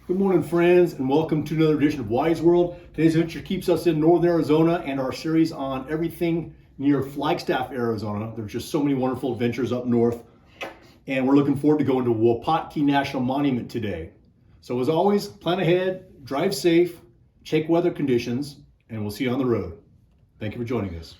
Good morning, friends, and welcome to another edition of Wise World. Today's adventure keeps us in northern Arizona and our series on everything near Flagstaff, Arizona. There's just so many wonderful adventures up north, and we're looking forward to going to Wupatki National Monument today. So as always, plan ahead, drive safe, check weather conditions, and we'll see you on the road. Thank you for joining us.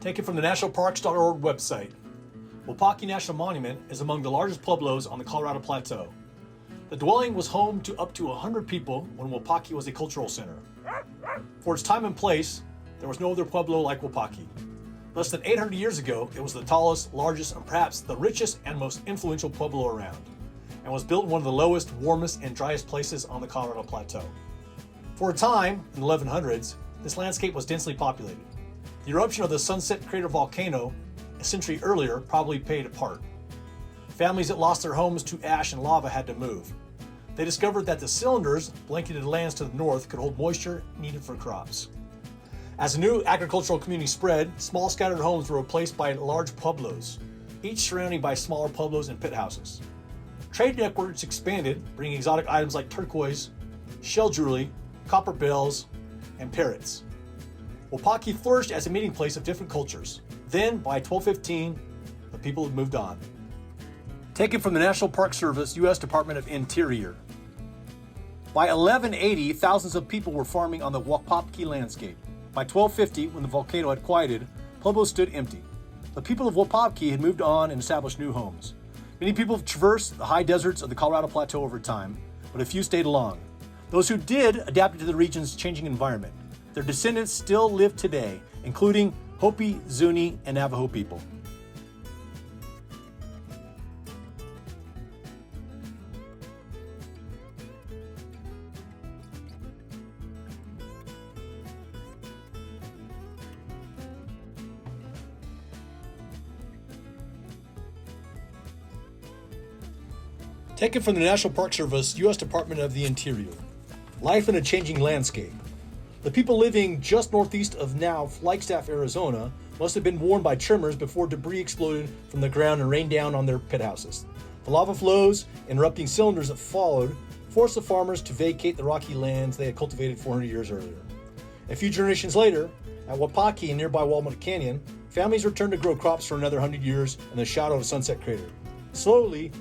Taken from the nationalparks.org website. Wupatki National Monument is among the largest Pueblos on the Colorado Plateau. The dwelling was home to up to 100 people when Wupatki was a cultural center. For its time and place, there was no other Pueblo like Wupatki. Less than 800 years ago, it was the tallest, largest, and perhaps the richest and most influential Pueblo around, and was built in one of the lowest, warmest, and driest places on the Colorado Plateau. For a time, in the 1100s, this landscape was densely populated. The eruption of the Sunset Crater Volcano a century earlier probably played a part. Families that lost their homes to ash and lava had to move. They discovered that the cylinders blanketed lands to the north could hold moisture needed for crops. As the new agricultural community spread, small scattered homes were replaced by large pueblos, each surrounded by smaller pueblos and pit houses. Trade networks expanded, bringing exotic items like turquoise, shell jewelry, copper bells, and parrots. Wupatki flourished as a meeting place of different cultures. Then, by 1215, the people had moved on. Taken from the National Park Service, U.S. Department of Interior. By 1180, thousands of people were farming on the Wupatki landscape. By 1250, when the volcano had quieted, Pueblo stood empty. The people of Wupatki had moved on and established new homes. Many people have traversed the high deserts of the Colorado Plateau over time, but a few stayed along. Those who did adapted to the region's changing environment. Their descendants still live today, including Hopi, Zuni, and Navajo people. Taken from the National Park Service, U.S. Department of the Interior. Life in a changing landscape. The people living just northeast of now Flagstaff, Arizona, must have been warned by tremors before debris exploded from the ground and rained down on their pit houses. The lava flows and erupting cylinders that followed forced the farmers to vacate the rocky lands they had cultivated 400 years earlier. A few generations later, at Wupatki in nearby Walnut Canyon, families returned to grow crops for another 100 years in the shadow of Sunset Crater. Slowly,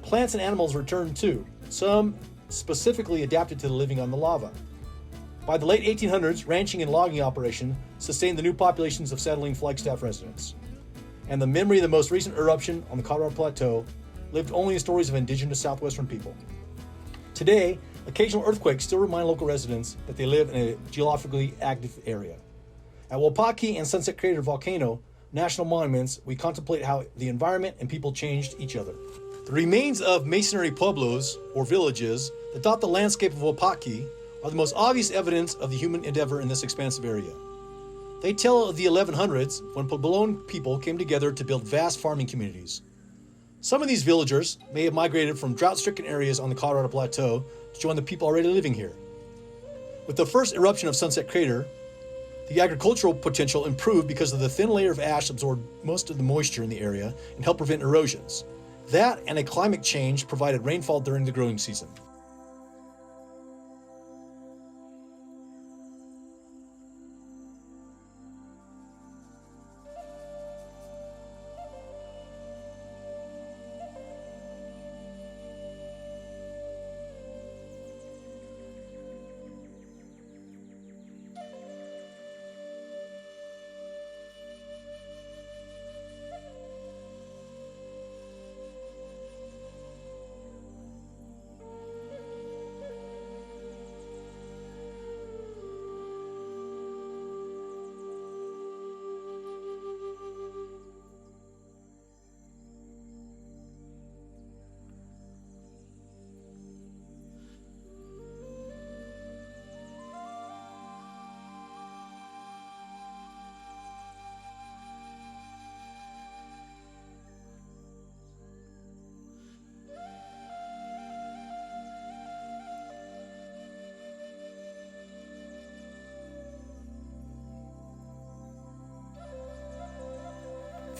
plants and animals returned too, some specifically adapted to living on the lava. By the late 1800s, ranching and logging operation sustained the new populations of settling Flagstaff residents. And the memory of the most recent eruption on the Colorado Plateau lived only in stories of indigenous southwestern people. Today, occasional earthquakes still remind local residents that they live in a geologically active area. At Wupatki and Sunset Crater Volcano National Monuments, we contemplate how the environment and people changed each other. The remains of masonry pueblos, or villages, that dot the landscape of Wupatki are the most obvious evidence of the human endeavor in this expansive area. They tell of the 1100s when Puebloan people came together to build vast farming communities. Some of these villagers may have migrated from drought-stricken areas on the Colorado Plateau to join the people already living here. With the first eruption of Sunset Crater, the agricultural potential improved because of the thin layer of ash absorbed most of the moisture in the area and helped prevent erosions. That and a climate change provided rainfall during the growing season.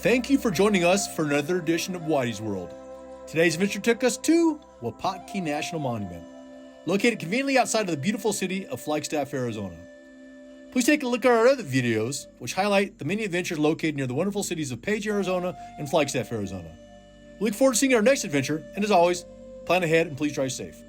Thank you for joining us for another edition of Whitey's World. Today's adventure took us to Wupatki National Monument, located conveniently outside of the beautiful city of Flagstaff, Arizona. Please take a look at our other videos, which highlight the many adventures located near the wonderful cities of Page, Arizona and Flagstaff, Arizona. We look forward to seeing our next adventure, and as always, plan ahead and please drive safe.